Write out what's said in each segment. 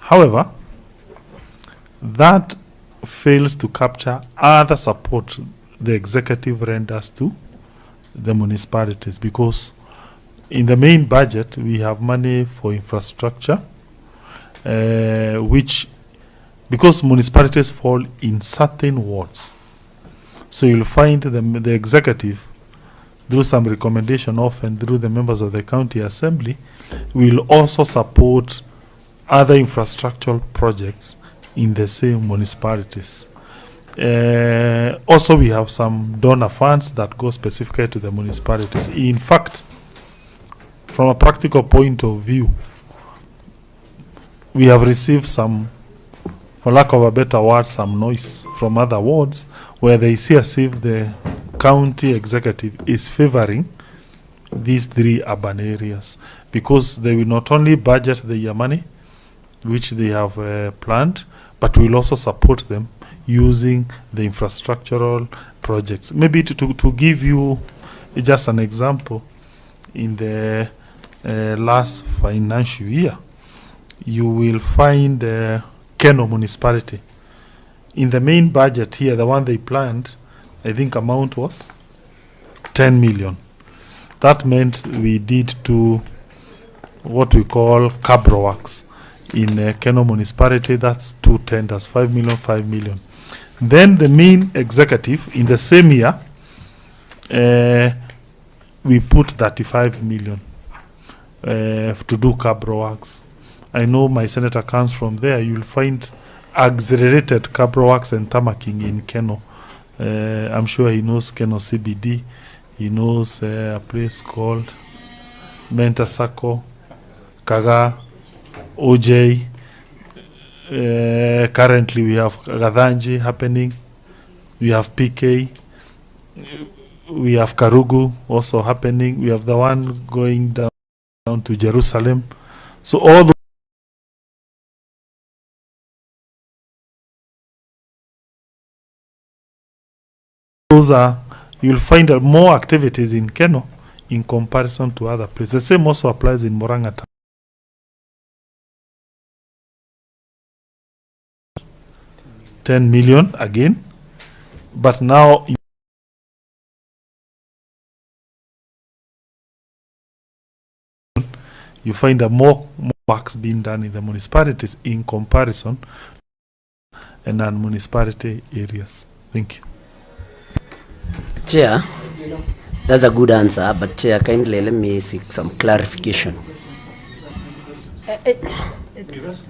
However, that fails to capture other support the executive renders to the municipalities, because in the main budget we have money for infrastructure, which, because municipalities fall in certain wards, so you'll find the executive, through some recommendation often through the members of the county assembly, will also support other infrastructural projects in the same municipalities. Also, we have some donor funds that go specifically to the municipalities. In fact, from a practical point of view, we have received some, for lack of a better word, some noise from other wards where they see as if the county executive is favoring these three urban areas, because they will not only budget their money, which they have planned, but will also support them using the infrastructural projects. Maybe to give you just an example, in the last financial year, you will find Keno municipality. In the main budget here, the one they planned, I think amount was 10 million. That meant we did to what we call cabro works in Keno municipality. That's 2 tenders, 5 million, 5 million. Then the main executive in the same year, we put 35 million to do cabro works. I know my senator comes from there. You'll find accelerated cabro works and tamaking in Keno. I'm sure he knows Keno CBD. He knows a place called Menta Sako, Kaga, OJ. Currently we have Gadhanji happening. We have PK. We have Karugu also happening. We have the one going down to Jerusalem. So all those are, you'll find more activities in Keno in comparison to other places. The same also applies in Morangata. $10 million again, but now you find more works being done in the municipalities in comparison and non-municipality areas. Thank you. Chair, that's a good answer, but Chair, kindly let me seek some clarification.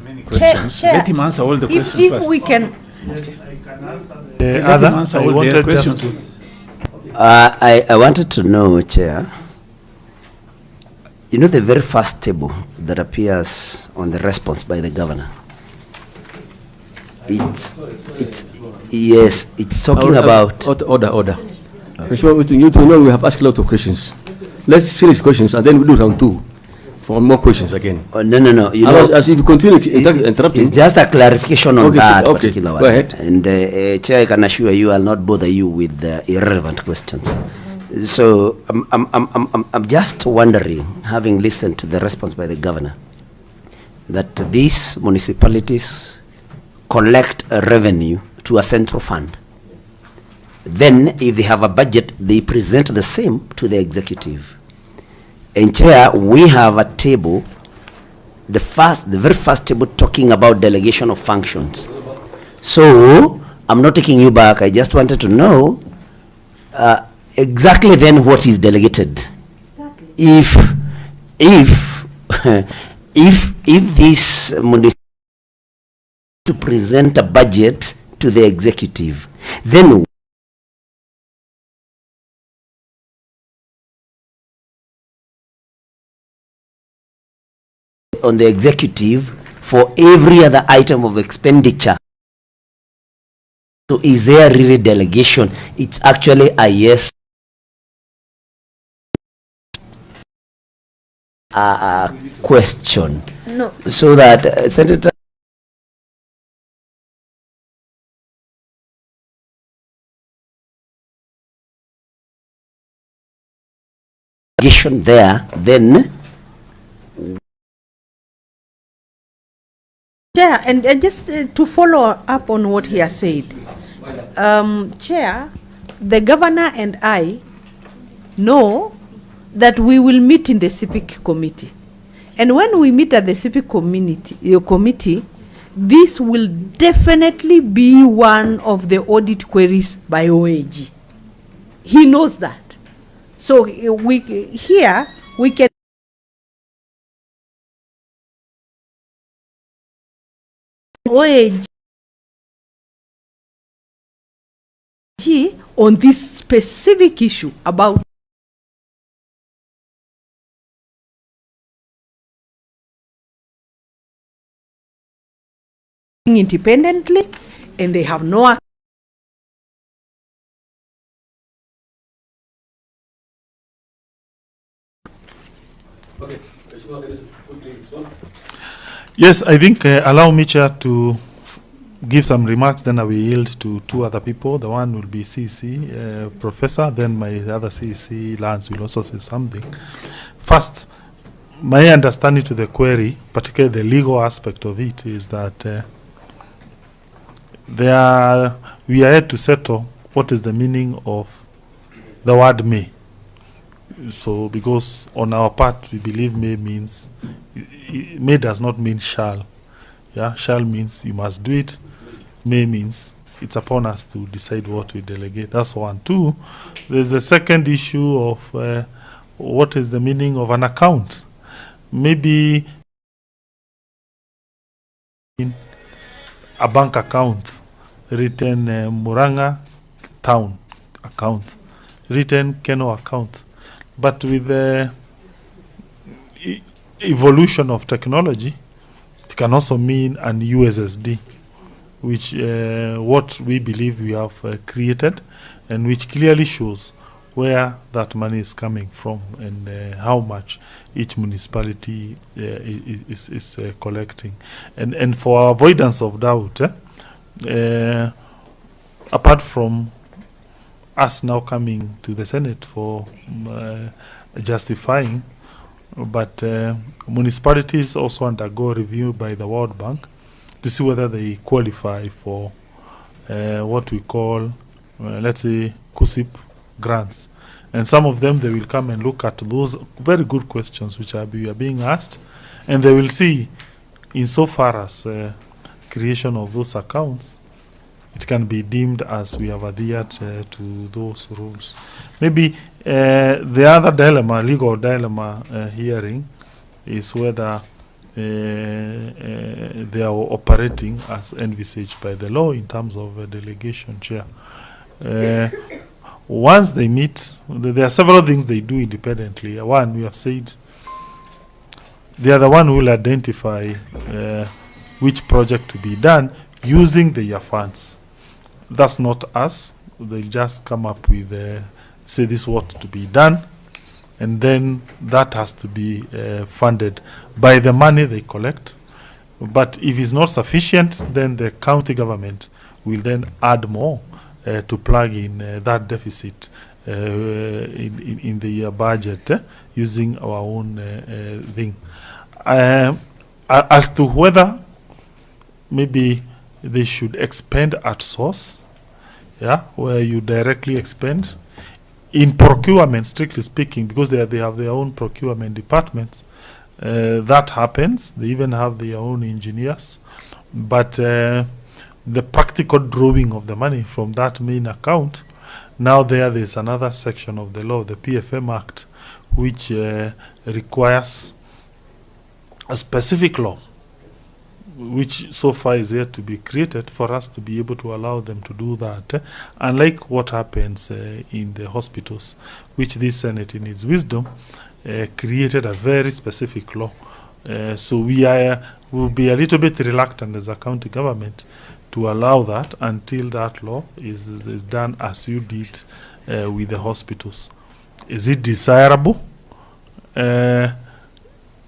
Many questions. Chair, let him answer all the questions if first. We can. Yes, I can answer the other. Answer all the questions. I wanted to know, Chair, you know the very first table that appears on the response by the governor? It's talking about... Order. You need to know we have asked a lot of questions. Let's finish questions and then we do round 2 for more questions again. Oh, no. You know, as if you continue interrupting. It's just a clarification on that particular one. Go ahead. And Chair, I can assure you I'll not bother you with irrelevant questions. So I'm just wondering, having listened to the response by the governor, that these municipalities collect a revenue to a central fund. Then if they have a budget, they present the same to the executive. And Chair, we have a table, the very first table talking about delegation of functions. So I'm not taking you back. I just wanted to know exactly then what is delegated. Exactly. If this municipality to present a budget to the executive, then on the executive for every other item of expenditure. So is there really delegation? It's actually a yes. Question. No. So that Senator there, then Chair, and just to follow up on what he has said, Chair, the governor and I know that we will meet in the CIPIC committee. And when we meet at the CIPIC committee, this will definitely be one of the audit queries by OAG. He knows that. So we can OAG on this specific issue about independently, and they have no Okay. Yes, I think allow me, Chair, to give some remarks, then I will yield to two other people. The one will be CEC Professor, then my other CEC, Lance, will also say something. First, my understanding to the query, particularly the legal aspect of it, is that we are yet to settle what is the meaning of the word may. So, because on our part, we believe may means, may does not mean shall. Yeah, shall means you must do it. May means it's upon us to decide what we delegate. That's one. Two, there's a second issue of what is the meaning of an account. Maybe in a bank account, written Muranga town account, written Keno account. But with the evolution of technology, it can also mean an USSD, which what we believe we have created, and which clearly shows where that money is coming from and how much each municipality is collecting. And for avoidance of doubt, apart from us now coming to the Senate for justifying, but municipalities also undergo review by the World Bank to see whether they qualify for what we call, let's say, KUSIP grants. And some of them, they will come and look at those very good questions which are being asked, and they will see, insofar as creation of those accounts, it can be deemed as we have adhered to those rules. Maybe the other dilemma, legal dilemma hearing, is whether they are operating as envisaged by the law in terms of delegation, Chair. Once they meet, there are several things they do independently. One, we have said, they are the one who will identify which project to be done using their funds. That's not us. They'll just come up with, say this is what to be done, and then that has to be funded by the money they collect. But if it's not sufficient, then the county government will then add more to plug in that deficit in the budget using our own thing. As to whether maybe they should expend at source, yeah, where you directly expend. In procurement, strictly speaking, because they have their own procurement departments, that happens. They even have their own engineers. But the practical drawing of the money from that main account, now there's another section of the law, the PFM Act, which requires a specific law, which so far is yet to be created for us to be able to allow them to do that. Unlike what happens in the hospitals, which this Senate in its wisdom created a very specific law. So will be a little bit reluctant as a county government to allow that until that law is done as you did with the hospitals. Is it desirable?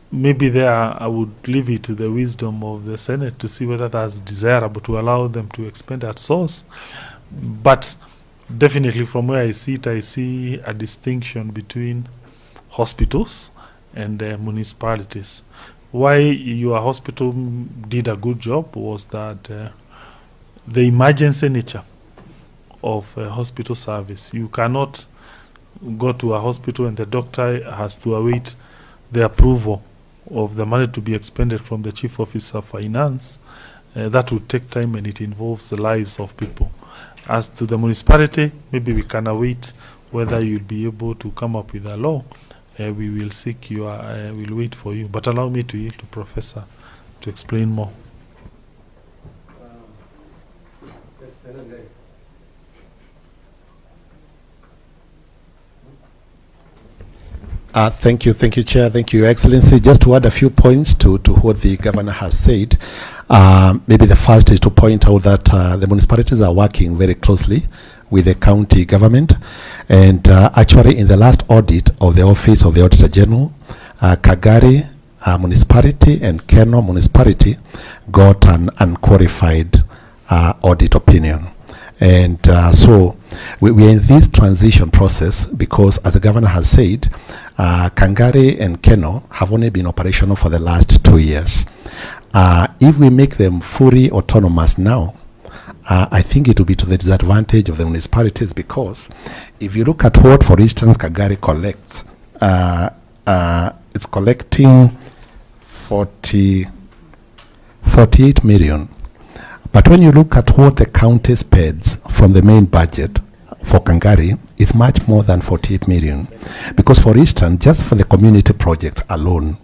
Maybe there I would leave it to the wisdom of the Senate to see whether that's desirable to allow them to expend at source. But definitely from where I see it, I see a distinction between hospitals and municipalities. why your hospital did a good job was that the emergency nature of hospital service. You cannot go to a hospital and the doctor has to await the approval of the money to be expended from the Chief Officer of Finance. That would take time and it involves the lives of people. As to the municipality, maybe we can await whether you'll be able to come up with a law. We will seek your, we'll wait for you. But allow me to yield to Professor to explain more. Thank you, Chair. Thank you, Your Excellency. Just to add a few points to what the Governor has said. Maybe the first is to point out that the municipalities are working very closely with the county government. And actually, in the last audit of the Office of the Auditor General, Kagari municipality and Keno municipality got an unqualified audit opinion. And so we are in this transition process because, as the Governor has said, Kangari and Keno have only been operational for the last 2 years. If we make them fully autonomous now, I think it will be to the disadvantage of the municipalities, because if you look at what, for instance, Kagari collects, it's collecting 48 million. But when you look at what the county spends from the main budget for Kangari, it's much more than 48 million. Because, for instance, just for the community projects alone,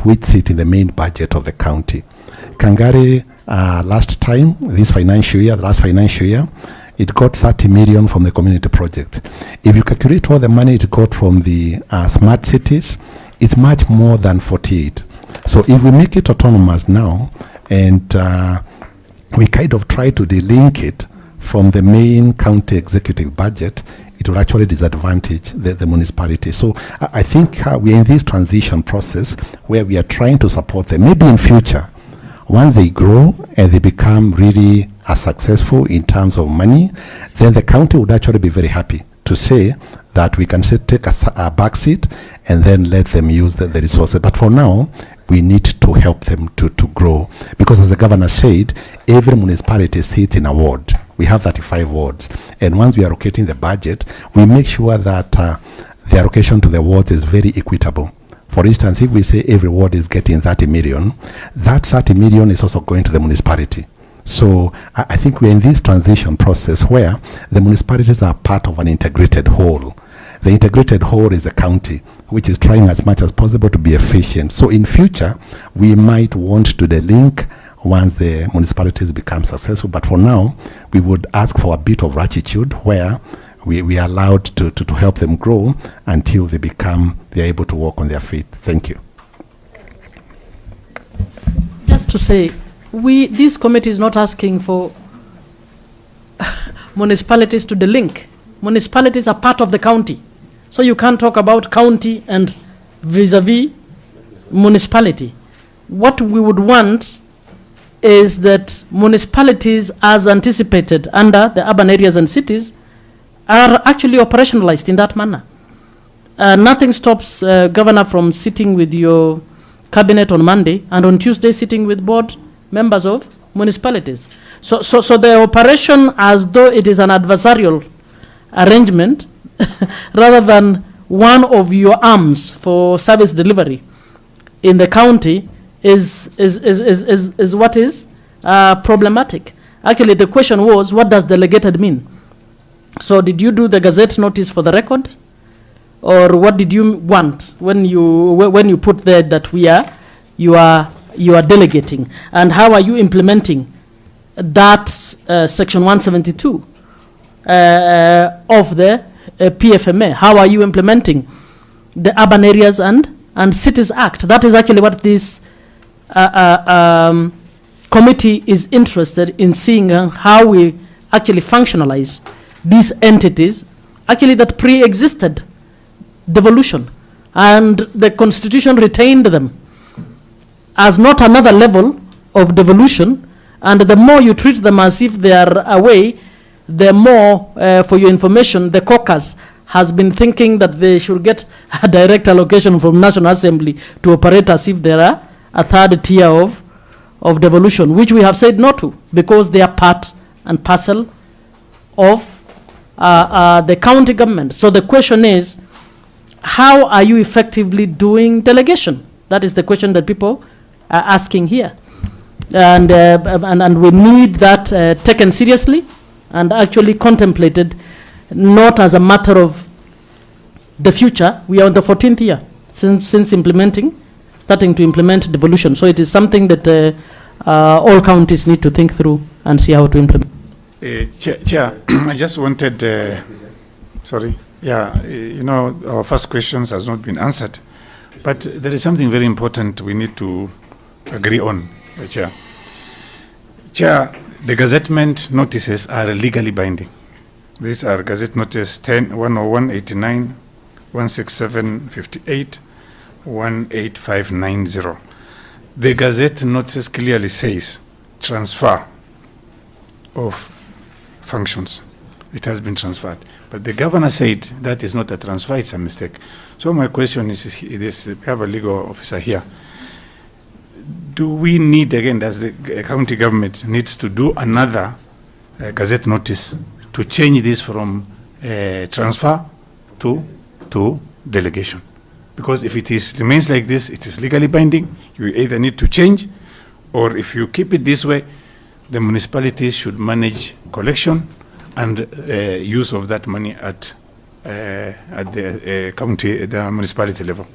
which sit in the main budget of the county, Kangari last financial year, it got 30 million from the community project. If you calculate all the money it got from the smart cities, it's much more than 48. So if we make it autonomous now, and we kind of try to delink it from the main county executive budget, it will actually disadvantage the municipality. So I think we are in this transition process where we are trying to support them. Maybe in future, once they grow and they become really successful in terms of money, then the county would actually be very happy to say that we can take a back seat and then let them use the resources. But for now, we need to help them to grow, because as the Governor said, every municipality sits in a ward. We have 35 wards, and once we are allocating the budget, we make sure that the allocation to the wards is very equitable. For instance, if we say every ward is getting 30 million, that 30 million is also going to the municipality. So I think we're in this transition process where the municipalities are part of an integrated whole. The integrated whole is the county, which is trying as much as possible to be efficient. So in future, we might want to delink once the municipalities become successful. But for now, we would ask for a bit of latitude where we are allowed to help them grow until they're able to walk on their feet. Thank you. Just to say, this committee is not asking for municipalities to delink. Municipalities are part of the county. So you can't talk about county and vis-a-vis municipality. What we would want is that municipalities, as anticipated under the urban areas and cities, are actually operationalized in that manner. Nothing stops Governor from sitting with your cabinet on Monday and on Tuesday sitting with board members of municipalities. So the operation, as though it is an adversarial arrangement, rather than one of your arms for service delivery in the county, is what is problematic. Actually, the question was, what does delegated mean? So did you do the Gazette notice for the record? Or what did you want when you put there that you are delegating? And how are you implementing that section 172 of the PFMA? How are you implementing the Urban Areas and Cities Act? That is actually what this committee is interested in seeing, how we actually functionalize these entities actually that pre-existed devolution, and the Constitution retained them as not another level of devolution, and the more you treat them as if they are away, the more, for your information, the caucus has been thinking that they should get a direct allocation from National Assembly to operate as if they are a third tier of devolution, which we have said no to, because they are part and parcel of the county government. So the question is, how are you effectively doing delegation? That is the question that people are asking here. And we need that taken seriously and actually contemplated, not as a matter of the future. We are in the 14th year since starting to implement devolution. So it is something that all counties need to think through and see how to implement. Chair, I just wanted, sorry, our first questions has not been answered, but there is something very important we need to agree on, Chair. Chair, the gazettement notices are legally binding. These are Gazette Notice 10, 101, 89, 167, 58, 18590. The Gazette Notice clearly says transfer of functions. It has been transferred. But the governor said that is not a transfer, it's a mistake. So my question is this, we have a legal officer here. Do we need, again, does the county government needs to do another Gazette Notice to change this from transfer to delegation? Because if it remains like this, it is legally binding. You either need to change, or if you keep it this way, the municipalities should manage collection and use of that money at the county, the municipality level.